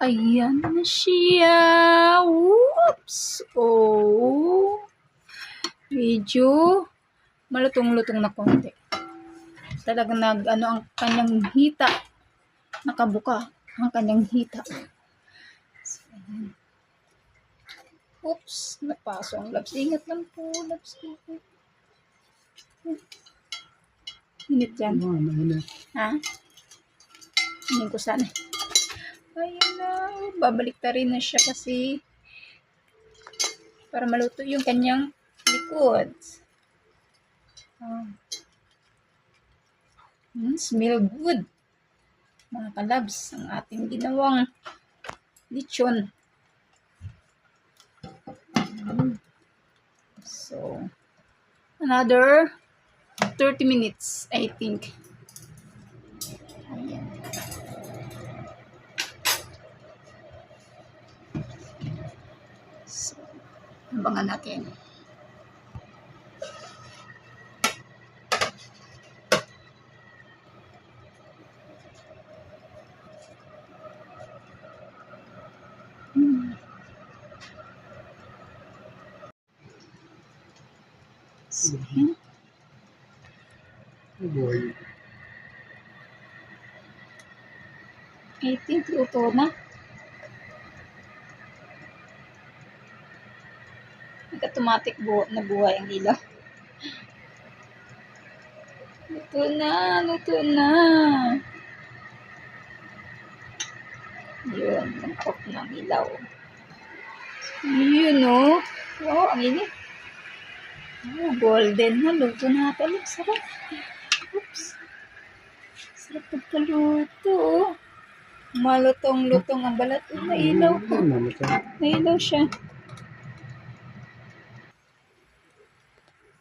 Ayan na siya. Whoops! Oh. Medyo malutong-lutong na konti. Talagang ang kanyang hita. Nakabuka ang kanyang hita. So, ayan. Oops! Napaso ang labs. Ingat lang po, labs. Init dyan. Ha? Hindi ko sana. Ayun na. Babalik ta rin na siya kasi para maluto yung kanyang likod. Smell good. Mga kalabs, ang ating ginawang lechon. So, another 30 minutes, I think. Ayan. So, abangan natin. So, ayan. Oh boy. I think luto na. Nag-automatic na buhay ang ilaw. Luto na, luto na. Yun, nag-off ng ilaw. Yun o. Wow, ang init. Oh, golden na. Luto na ito. Sarap. Oops. Sarap pagkaluto. Malutong-lutong ang balat. Nailaw ko. Nailaw siya.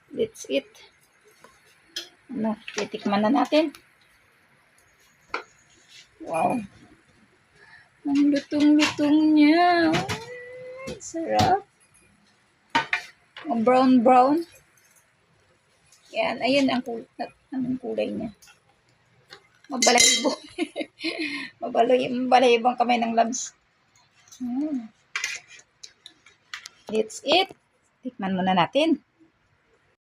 That's it. Ano, titikman na natin. Wow. Ang lutong-lutong niya. Sarap. Brown-brown. Yan. Ayan ang kulay niya. Mabalahibo. Mabalahibang kamay ng labs. That's it. Tikman muna natin.